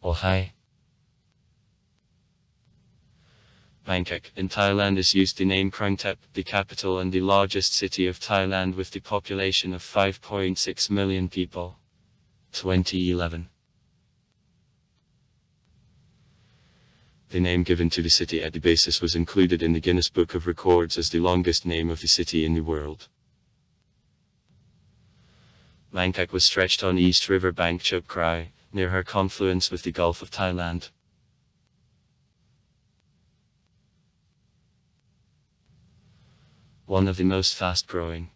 or Hai. Bangkok in Thailand is used the name Krungthep, the capital and the largest city of Thailand with the population of 5.6 million people. 2011. The name given to the city at the basis was included in the Guinness Book of Records as the longest name of the city in the world. Bangkok was stretched on East River bank Chop Krai, near her confluence with the Gulf of Thailand. One of the most fast-growing,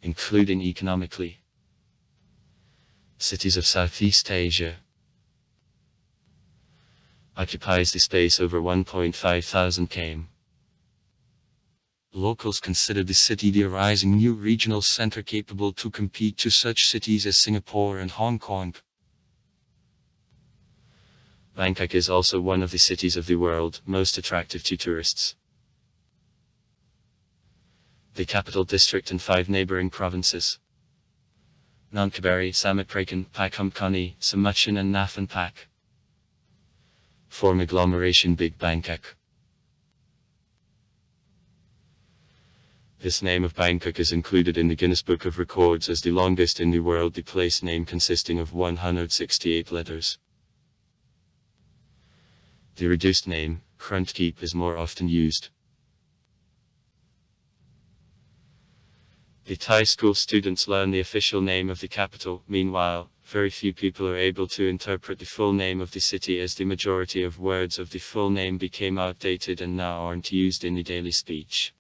including economically, cities of Southeast Asia. Occupies the space over 1.5 thousand km. Locals consider the city the rising new regional center capable to compete to such cities as Singapore and Hong Kong. Bangkok is also one of the cities of the world most attractive to tourists. The capital district and 5 neighboring provinces, Nonthaburi, Samut Prakan, Pathumthani, Samuchen and Nakhon Pak, form agglomeration Big Bangkok. This name of Bangkok is included in the Guinness Book of Records as the longest in the world, the place name consisting of 168 letters. The reduced name, Krungthep, is more often used. The Thai school students learn the official name of the capital. Meanwhile, very few people are able to interpret the full name of the city, as the majority of words of the full name became outdated and now aren't used in the daily speech.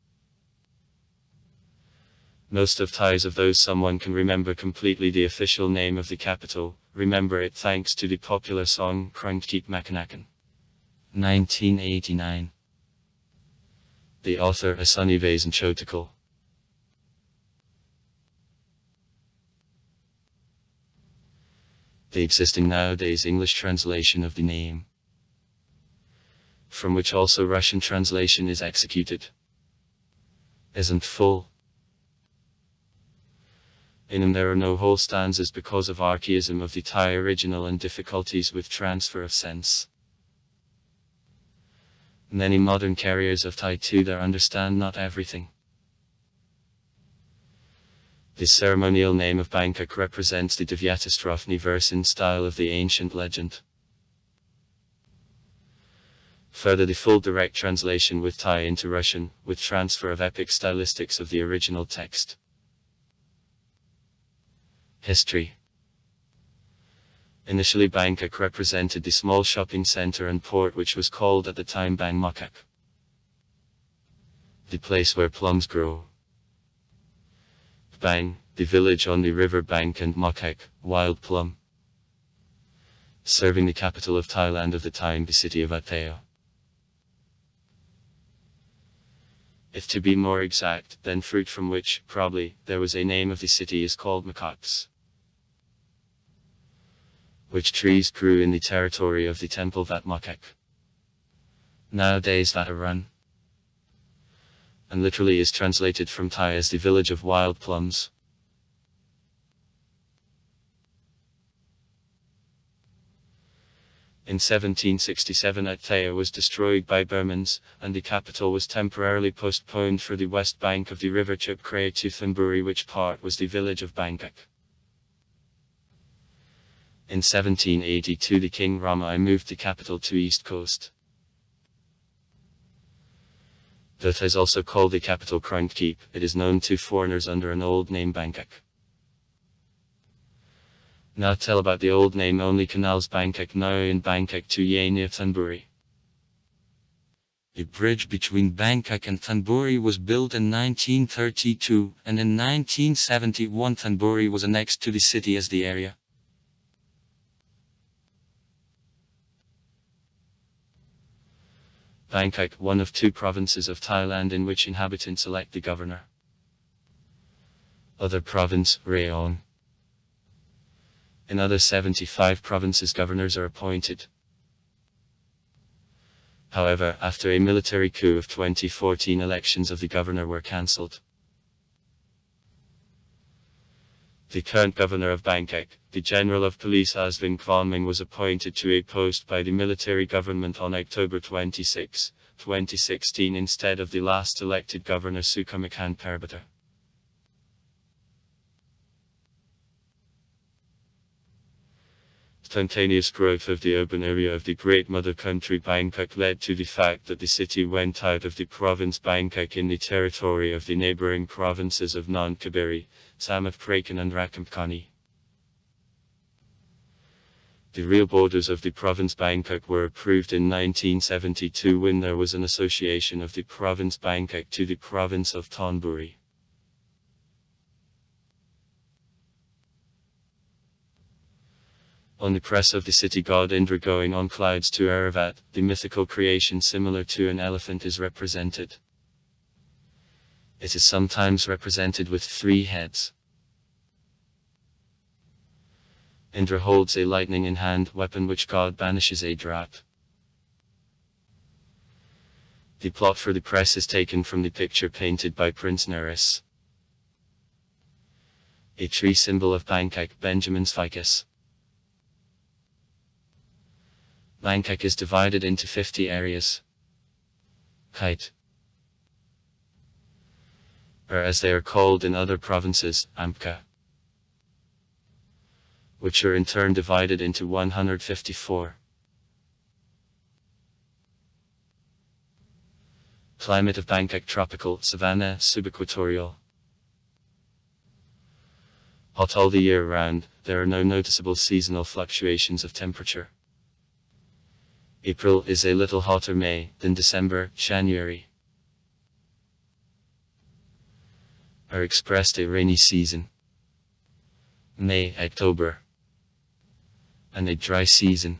Most of Thais of those someone can remember completely the official name of the capital, remember it thanks to the popular song Krungthep Makanakan. 1989. The author Asunivasan Chotakal. The existing nowadays English translation of the name, from which also Russian translation is executed, isn't full. In them there are no whole stanzas because of archaism of the Thai original and difficulties with transfer of sense. Many modern carriers of Thai too there understand not everything. The ceremonial name of Bangkok represents the Devyatastrophe verse in style of the ancient legend. Further, the full direct translation with Thai into Russian, with transfer of epic stylistics of the original text. History. Initially Bangkok represented the small shopping center and port which was called at the time Bang Mokok, the place where plums grow. Bang, the village on the river bank, and Mokok, wild plum, serving the capital of Thailand of the time, the city of Attaya. If to be more exact, then fruit from which, probably, there was a name of the city is called Makoks, which trees grew in the territory of the temple Wat Mokok, nowadays Vatarun, and literally is translated from Thai as the village of wild plums. In 1767 Attaya was destroyed by Burmans, and the capital was temporarily postponed for the west bank of the river Chop Krai to Thonburi, which part was the village of Bangkok. In 1782 the King Rama I moved the capital to east coast. That is also called the capital Krungthep. It is known to foreigners under an old name Bangkok. Now tell about the old name only canals Bangkok now in Bangkok to Ye near Thonburi. The bridge between Bangkok and Thonburi was built in 1932, and in 1971 Thonburi was annexed to the city as the area. Bangkok, one of 2 provinces of Thailand in which inhabitants elect the governor. Other province, Rayong. In other 75 provinces governors are appointed. However, after a military coup of 2014 elections of the governor were cancelled. The current governor of Bangkok, the General of Police Asvin Kwanming, was appointed to a post by the military government on October 26, 2016 instead of the last elected governor Sukumakhan Parabata. Spontaneous growth of the urban area of the Great Mother Country Bangkok led to the fact that the city went out of the province Bangkok in the territory of the neighbouring provinces of Nong Khaburi, Samut Prakan and Rakamkani. The real borders of the province Bangkok were approved in 1972 when there was an association of the province Bangkok to the province of Thonburi. On the press of the city god Indra going on clouds to Aravat, the mythical creation similar to an elephant is represented. It is sometimes represented with 3 heads. Indra holds a lightning in hand weapon which god banishes a drought. The plot for the press is taken from the picture painted by Prince Naris. A tree symbol of Bangkok, Benjamin's ficus. Bangkok is divided into 50 areas. Kite, or as they are called in other provinces, Amka, which are in turn divided into 154. Climate of Bangkok tropical, savanna, subequatorial. Hot all the year round, there are no noticeable seasonal fluctuations of temperature. April is a little hotter May than December, January are expressed a rainy season, May, October, and a dry season,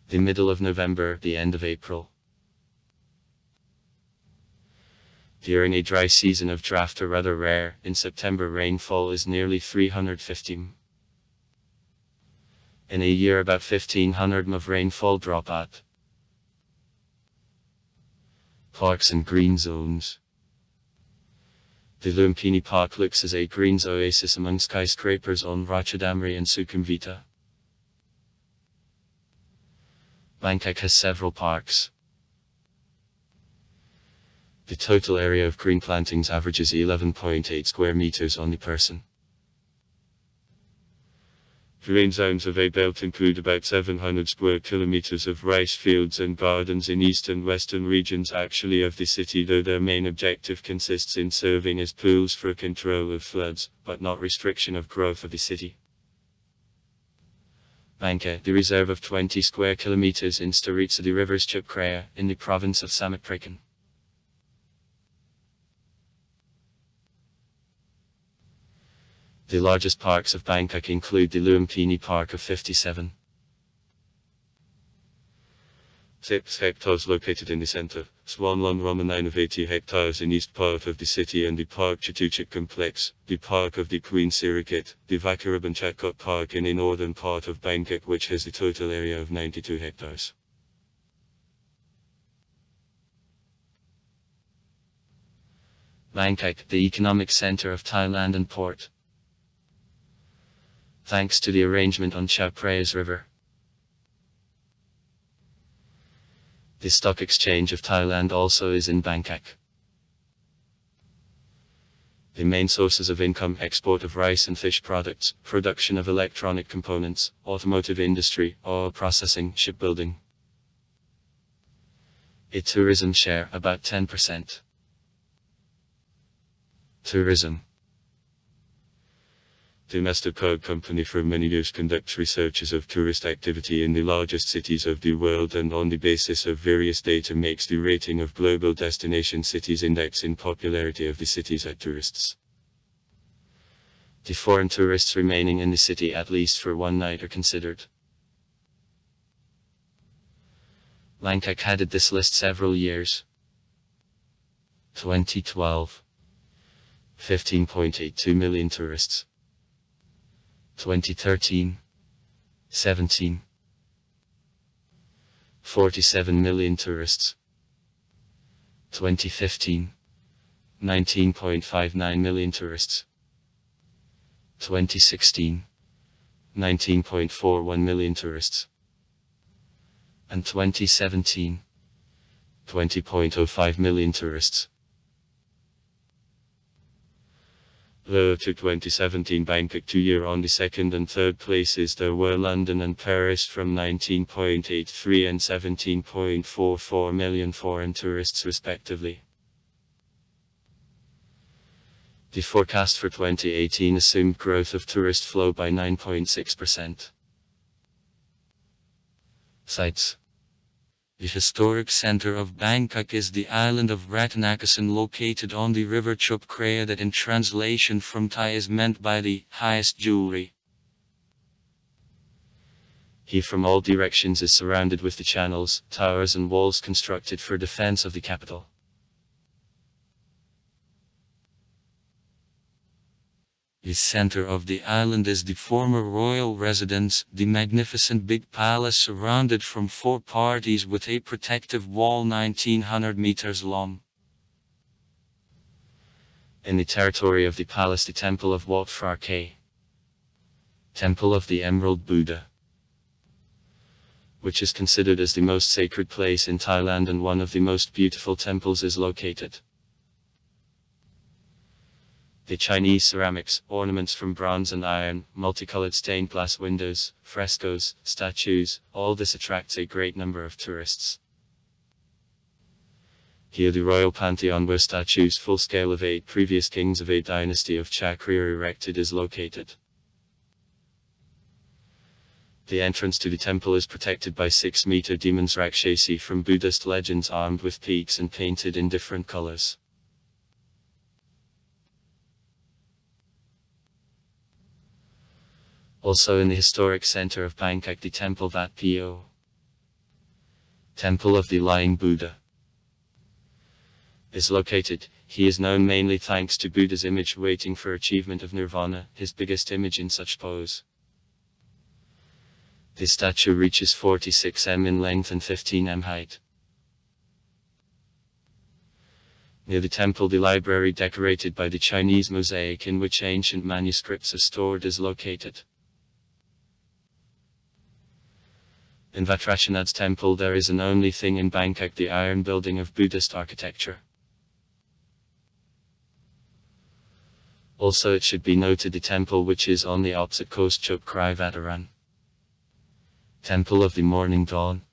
the middle of November, the end of April. During a dry season of drought are rather rare, in September rainfall is nearly 350 mm. In a year about 1500 mm of rainfall drop out. Parks and green zones. The Lumpini Park looks as a greens oasis among skyscrapers on Ratchadamri and Sukhumvita. Bangkok has several parks. The total area of green plantings averages 11.8 square meters on the person. Green zones of a belt include about 700 square kilometers of rice fields and gardens in east and western regions actually of the city, though their main objective consists in serving as pools for control of floods, but not restriction of growth of the city. Bangka, the reserve of 20 square kilometers in Staritsa, the rivers Chupkraya, in the province of Samut Prakan. The largest parks of Bangkok include the Lumpini Park of 57. 6 hectares located in the center, Swanlon Romanine of 80 hectares in east part of the city, and the Park Chatuchak complex, the Park of the Queen Sirikit, the Vakaraban Chatkot Park in the northern part of Bangkok, which has the total area of 92 hectares. Bangkok, the economic center of Thailand and port. Thanks to the arrangement on Chao Phrayas River. The stock exchange of Thailand also is in Bangkok. The main sources of income: export of rice and fish products, production of electronic components, automotive industry, oil processing, shipbuilding. A tourism share, about 10%. Tourism. The Mastercard company for many years conducts researches of tourist activity in the largest cities of the world, and on the basis of various data makes the rating of global destination cities index in popularity of the cities at tourists. The foreign tourists remaining in the city at least for one night are considered. Bangkok headed this list several years. 2012. 15.82 million tourists. 2013, 17. 47 million tourists. 2015, 19.59 million tourists. 2016, 19.41 million tourists. And 2017, 20.05 million tourists. Lower to 2017 Bangkok 2 year on the second and third places there were London and Paris from 19.83 and 17.44 million foreign tourists respectively. The forecast for 2018 assumed growth of tourist flow by 9.6%. Sites. The historic center of Bangkok is the island of Rattanakosin located on the river Chop Krea that in translation from Thai is meant by the highest jewelry. He from all directions is surrounded with the channels, towers and walls constructed for defense of the capital. The center of the island is the former royal residence, the magnificent big palace surrounded from 4 parties with a protective wall 1900 meters long. In the territory of the palace the temple of Wat Phra Ke, Temple of the Emerald Buddha, which is considered as the most sacred place in Thailand and one of the most beautiful temples is located. The Chinese ceramics, ornaments from bronze and iron, multicolored stained glass windows, frescoes, statues, all this attracts a great number of tourists. Here the royal pantheon where statues full scale of 8 previous kings of a dynasty of Chakra are erected is located. The entrance to the temple is protected by 6-meter demons Rakshasi from Buddhist legends armed with peaks and painted in different colors. Also in the historic center of Bangkok the Temple Wat Po, Temple of the Lying Buddha, is located. He is known mainly thanks to Buddha's image waiting for achievement of nirvana, his biggest image in such pose. The statue reaches 46 m in length and 15 m height. Near the temple the library decorated by the Chinese mosaic in which ancient manuscripts are stored is located. In Vatrachanad's temple there is an only thing in Bangkok the iron building of Buddhist architecture. Also it should be noted the temple which is on the opposite coast Chop Krai Vataran, Temple of the Morning Dawn,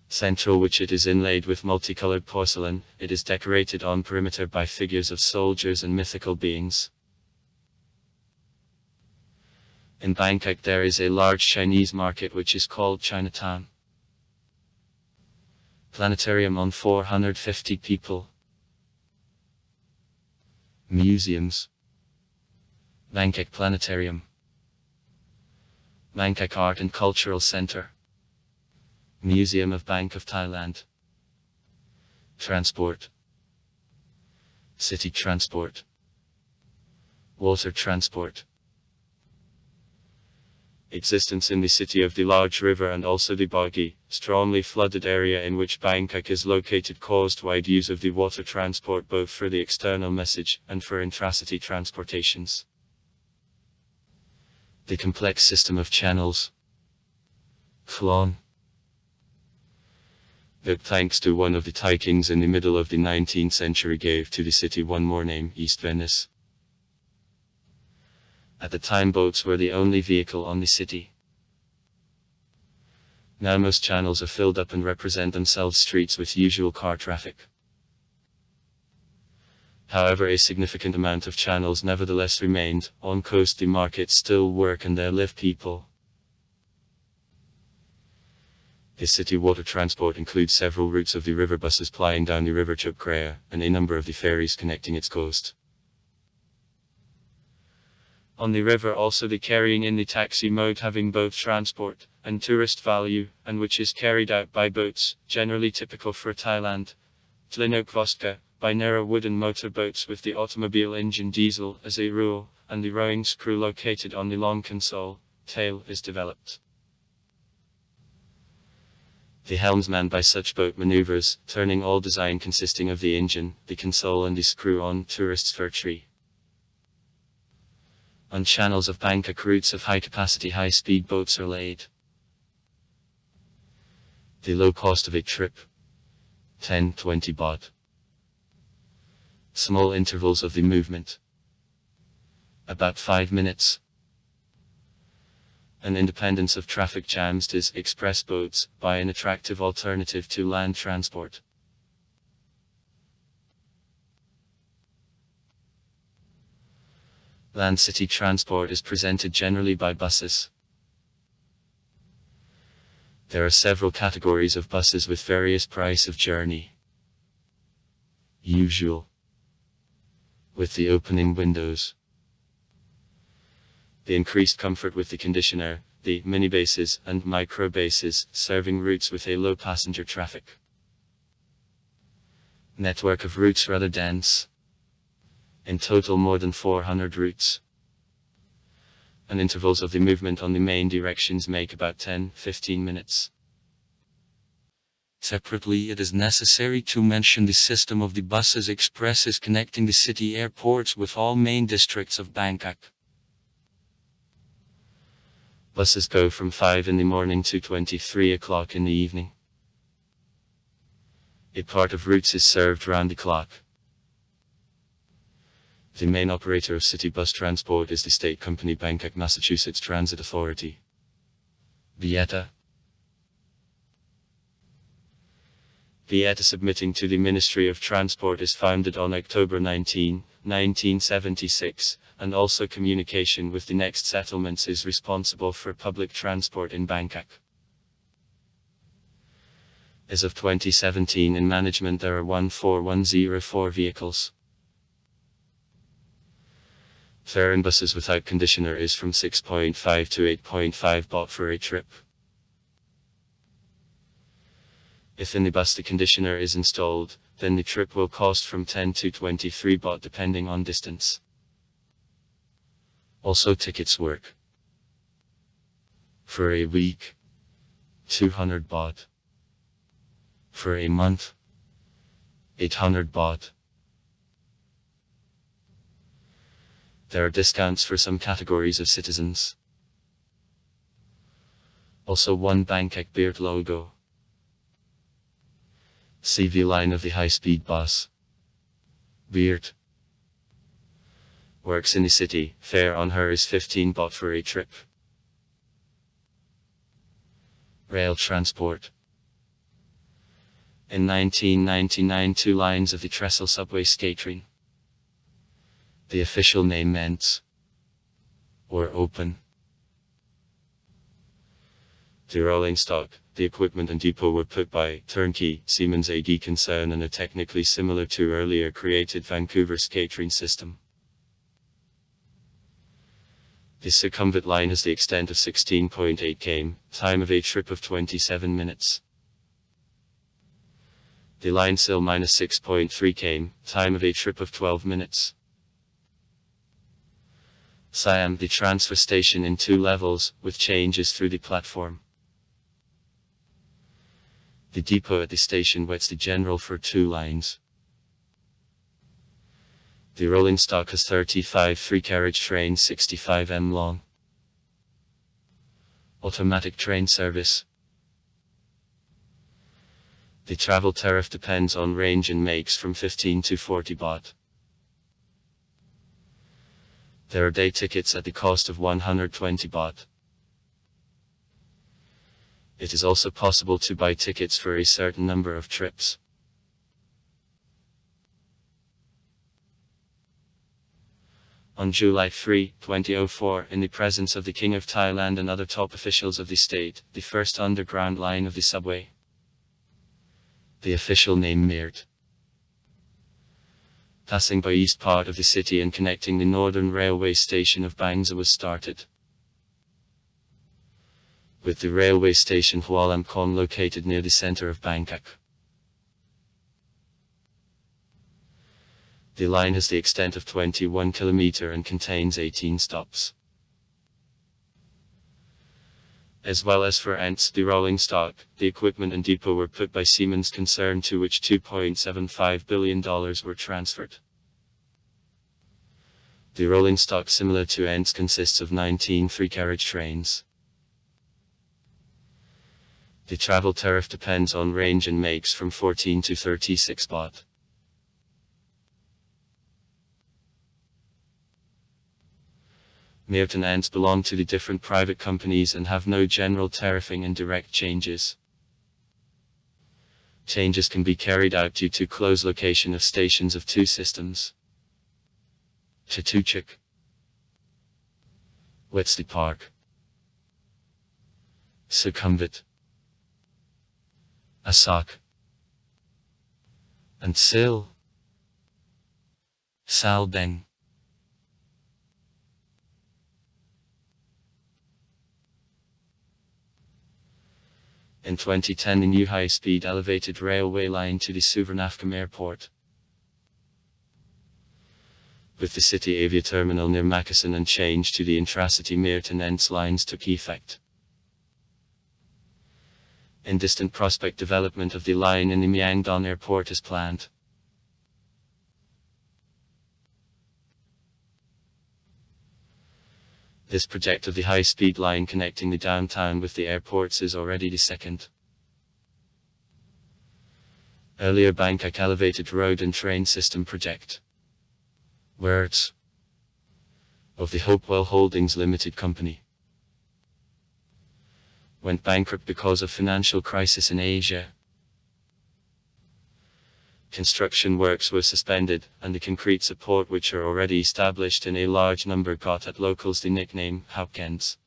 central which it is inlaid with multicolored porcelain, it is decorated on perimeter by figures of soldiers and mythical beings. In Bangkok there is a large Chinese market which is called Chinatown. Planetarium on 450 people. Museums. Bangkok Planetarium, Bangkok Art and Cultural Center, Museum of Bank of Thailand. Transport. City transport. Water transport. Existence in the city of the large river and also the boggy, strongly flooded area in which Bangkok is located caused wide use of the water transport both for the external message and for intracity transportations. The complex system of channels. Khlon. That thanks to one of the Thai kings in the middle of the 19th century gave to the city one more name, East Venice. At the time boats were the only vehicle on the city. Now most channels are filled up and represent themselves streets with usual car traffic. However, a significant amount of channels nevertheless remained. On coast the markets still work and there live people. The city water transport includes several routes of the river buses plying down the river Chop Krea, and a number of the ferries connecting its coast. On the river also the carrying in the taxi mode having both transport and tourist value, and which is carried out by boats, generally typical for Thailand. Tlinok Vostka, by narrow wooden motorboats with the automobile engine diesel as a rule, and the rowing screw located on the long console, tail is developed. The helmsman by such boat maneuvers, turning all design consisting of the engine, the console and the screw on tourist's fir tree. On channels of Bangkok, routes of high-capacity high-speed boats are laid. The low cost of a trip, 10-20 baht. Small intervals of the movement, about 5 minutes. An independence of traffic jams. These express boats by an attractive alternative to land transport. Land city transport is presented generally by buses. There are several categories of buses with various price of journey. Usual, with the opening windows. The increased comfort with the conditioner, the minibuses and microbuses serving routes with a low passenger traffic. Network of routes rather dense. In total more than 400 routes. And intervals of the movement on the main directions make about 10-15 minutes. Separately, it is necessary to mention the system of the buses expresses connecting the city airports with all main districts of Bangkok. Buses go from 5 in the morning to 23 o'clock in the evening. A part of routes is served round the clock. The main operator of city bus transport is the state company Bangkok, Massachusetts Transit Authority. BETA. BETA, submitting to the Ministry of Transport, is founded on October 19, 1976, and also communication with the next settlements is responsible for public transport in Bangkok. As of 2017 in management there are 14104 vehicles. Fare in buses without conditioner is from 6.5 to 8.5 baht for a trip. If in the bus the conditioner is installed, then the trip will cost from 10 to 23 baht depending on distance. Also tickets work. For a week, 200 baht. For a month, 800 baht. There are discounts for some categories of citizens. Also one Bangkok beard logo. CV line of the high-speed bus. Beard. Works in the city. Fare on her is 15 baht for a trip. Rail transport. In 1999 2 lines of the trestle subway skating. The official name meant or open. The rolling stock, the equipment and depot were put by Turnkey, Siemens AG concern and are technically similar to earlier created Vancouver skatering system. The circumvent line has the extent of 16.8 km, time of a trip of 27 minutes. The line still minus 6.3 km, time of a trip of 12 minutes. Siam, the transfer station in 2 levels, with changes through the platform. The depot at the station waits the general for 2 lines. The rolling stock has 35 3-carriage trains 65 m long. Automatic train service. The travel tariff depends on range and makes from 15 to 40 baht. There are day tickets at the cost of 120 baht. It is also possible to buy tickets for a certain number of trips. On July 3, 2004, in the presence of the King of Thailand and other top officials of the state, the first underground line of the subway. The official name Mirt. Passing by east part of the city and connecting the northern railway station of Bangsa was started. With the railway station Hua Lam located near the center of Bangkok. The line has the extent of 21 km and contains 18 stops. As well as for Ants, the rolling stock, the equipment and depot were put by Siemens concern to which $2.75 billion were transferred. The rolling stock similar to Ents consists of 19 three-carriage trains. The travel tariff depends on range and makes from 14 to 36 baht. Meerut and Ents belong to the different private companies and have no general tariffing and direct changes. Changes can be carried out due to close location of stations of two systems. Chatuchak, Wesley Park, Sukhumvit, Asak, and Sil, Salbeng. In 2010, a new high-speed elevated railway line to the Suvarnabhumi airport, with the city Avia terminal near Makassar and change to the intracity Meerut and Ents lines took effect. In distant prospect, development of the line in the Myeongdong airport is planned. This project of the high-speed line connecting the downtown with the airports is already the second. Earlier Bangkok elevated road and train system project, words of the Hopewell Holdings Limited Company, went bankrupt because of financial crisis in Asia. Construction works were suspended, and the concrete support which are already established in a large number got at locals the nickname Hopekens.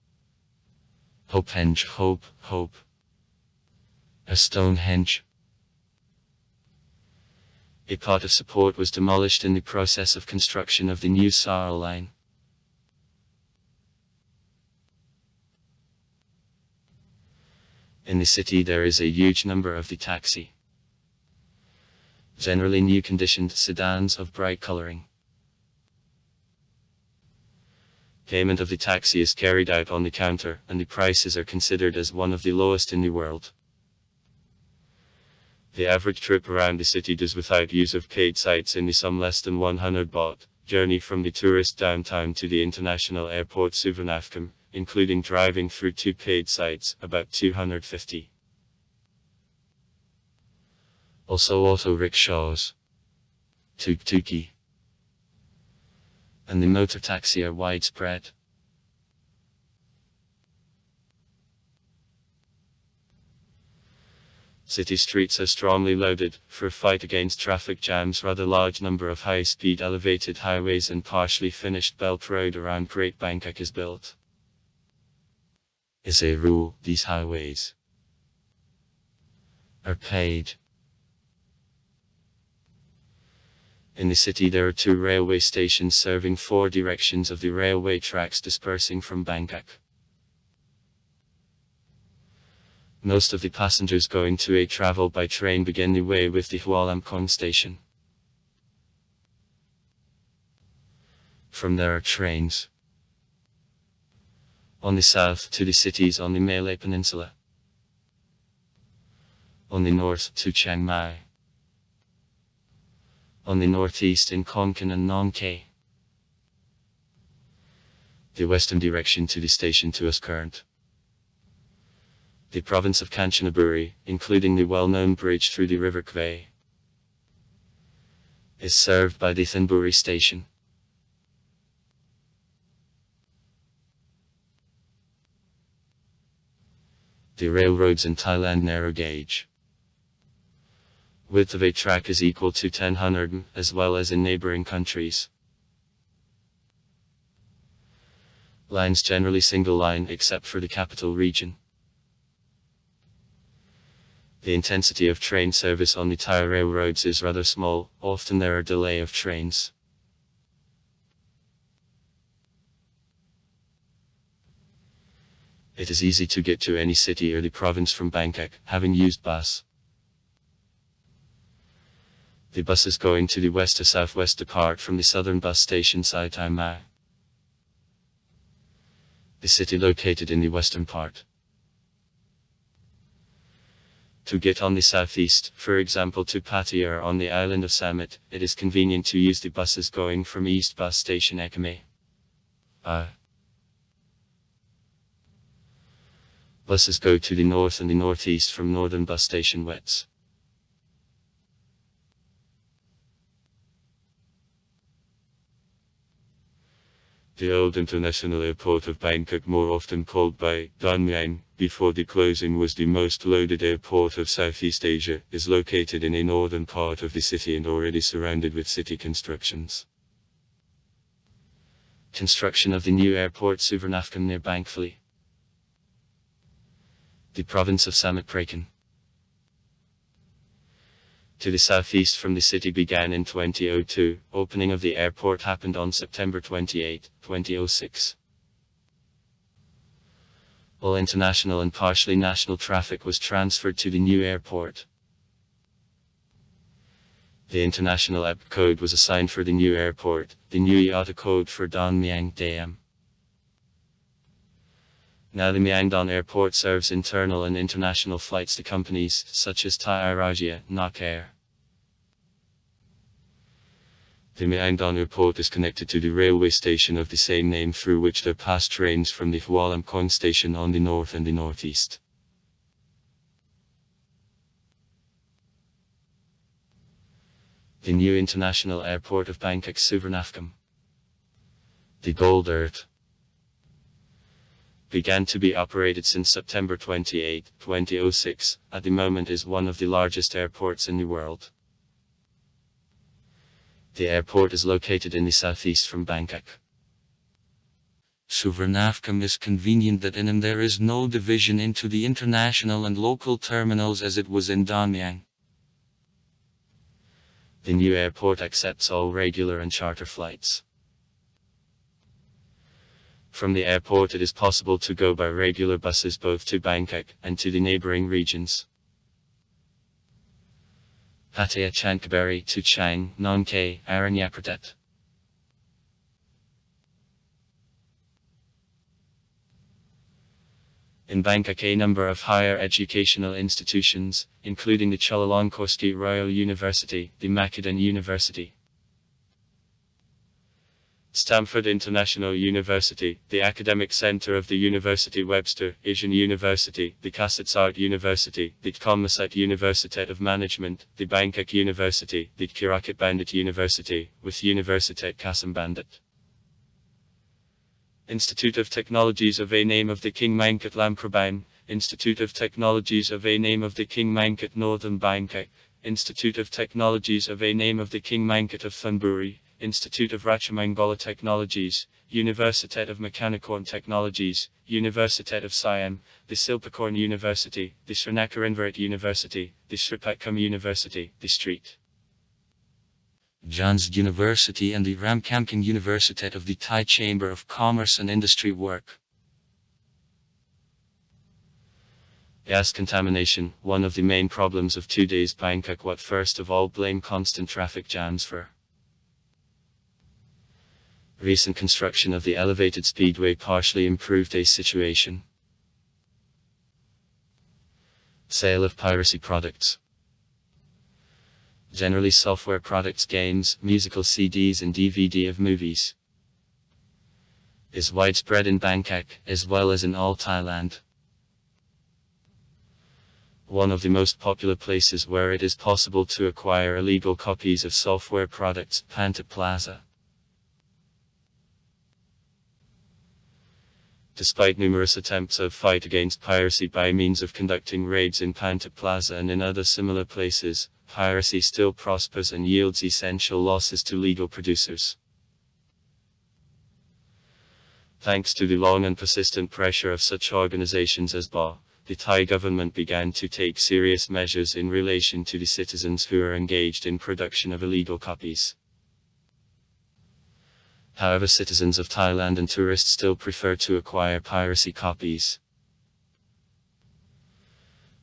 Hopehenge, hope. A Stonehenge. A part of support was demolished in the process of construction of the new Sahara line. In the city there is a huge number of the taxi, generally new conditioned sedans of bright coloring. Payment of the taxi is carried out on the counter, and the prices are considered as one of the lowest in the world. The average trip around the city does without use of paid sites in the sum less than 100 baht, journey from the tourist downtown to the international airport Suvarnabhumi, including driving through two paid sites, about 250. Also auto rickshaws, tuk-tuki, and the motor taxi are widespread. City streets are strongly loaded, for a fight against traffic jams. Rather large number of high-speed elevated highways and partially finished belt road around Great Bangkok is built. As a rule, these highways are paid. In the city there are two railway stations serving four directions of the railway tracks dispersing from Bangkok. Most of the passengers going to a travel by train begin the way with the Hualamkong station. From there are trains on the south to the cities on the Malay Peninsula, on the north to Chiang Mai, on the northeast in Konkan and Nong Khae, the western direction to the station Tuas Current. The province of Kanchanaburi, including the well-known bridge through the river Kwai, is served by the Thanburi station. The railroads in Thailand narrow gauge. Width of a track is equal to 1000 m, as well as in neighboring countries. Lines generally single line except for the capital region. The intensity of train service on the Thai railroads is rather small, often there are delay of trains. It is easy to get to any city or the province from Bangkok, having used bus. The buses going to the west or southwest depart from the southern bus station Sai Mai, the city located in the western part. To get on the southeast, for example to Pattaya or on the island of Samut, it is convenient to use the buses going from East Bus Station Ekame. Buses go to the north and the northeast from Northern Bus Station Wets. The old international airport of Bangkok, more often called by Dan Muang, before the closing was the most loaded airport of Southeast Asia, is located in a northern part of the city and already surrounded with city constructions. Construction of the new airport Suvarnabhumi near Bangkok. The province of Samut Prakan. To the southeast from the city began in 2002. Opening of the airport happened on September 28, 2006. All international and partially national traffic was transferred to the new airport. The international app code was assigned for the new airport, the new IATA code for Dan Muang Dam. Now the Myeongdong Airport serves internal and international flights to companies such as Thai Airasia, Nak Air. The Myeongdong Airport is connected to the railway station of the same name through which there pass trains from the Hwalamkong station on the north and the northeast. The new international airport of Bangkok Suvarnabhumi. The Gold Earth began to be operated since September 28, 2006, at the moment is one of the largest airports in the world. The airport is located in the southeast from Bangkok. Suvarnabhumi is convenient that in him there is no division into the international and local terminals as it was in Dan Muang. The new airport accepts all regular and charter flights. From the airport it is possible to go by regular buses both to Bangkok and to the neighboring regions. Pattaya Chankaburi to Chang, Nong Khae, Aranyapratet. In Bangkok a number of higher educational institutions, including the Chulalongkorn Royal University, the Macadam University, Stamford International University, the Academic Center of the University Webster, Asian University, the Kasetsart University, the Tkommasat Universitet of Management, the Bangkok University, the Kirakat Bandit University, with Universitet Kasem Bandit. Institute of Technologies of a name of the King Mangkut Lamprabang, Institute of Technologies of a name of the King Mangkut Northern Bangkok, Institute of Technologies of a name of the King Mangkut of Thonburi, Institute of Ratchamangola Technologies, Universitet of Mechanicorn Technologies, Universitet of Siam, the Silpakorn University, the Srinacarinvarat University, the Sripatkum University, the Street John's University and the Ramkhamking Universitet of the Thai Chamber of Commerce and Industry work. Gas contamination, one of the main problems of today's Bangkok. What first of all blame constant traffic jams for. Recent construction of the elevated speedway partially improved a situation. Sale of piracy products. Generally software products, games, musical CDs and DVD of movies, is widespread in Bangkok, as well as in all Thailand. One of the most popular places where it is possible to acquire illegal copies of software products, Pantip Plaza. Despite numerous attempts of fight against piracy by means of conducting raids in Pantip Plaza and in other similar places, piracy still prospers and yields essential losses to legal producers. Thanks to the long and persistent pressure of such organizations as BA, the Thai government began to take serious measures in relation to the citizens who are engaged in production of illegal copies. However, citizens of Thailand and tourists still prefer to acquire piracy copies.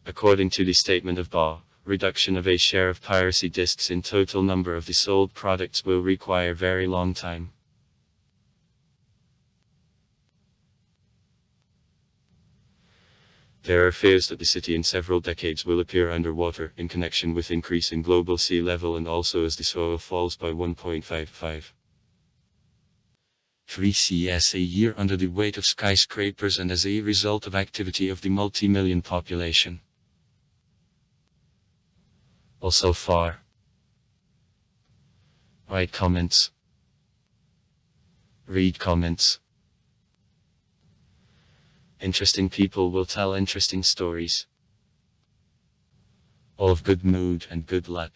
According to the statement of BA, reduction of a share of piracy discs in total number of the sold products will require very long time. There are fears that the city in several decades will appear underwater in connection with increase in global sea level and also as the soil falls by 1.55 3 cs a year under the weight of skyscrapers and as a result of activity of the multi-million population. Also far. Write comments. Read comments. Interesting people will tell interesting stories. All of good mood and good luck.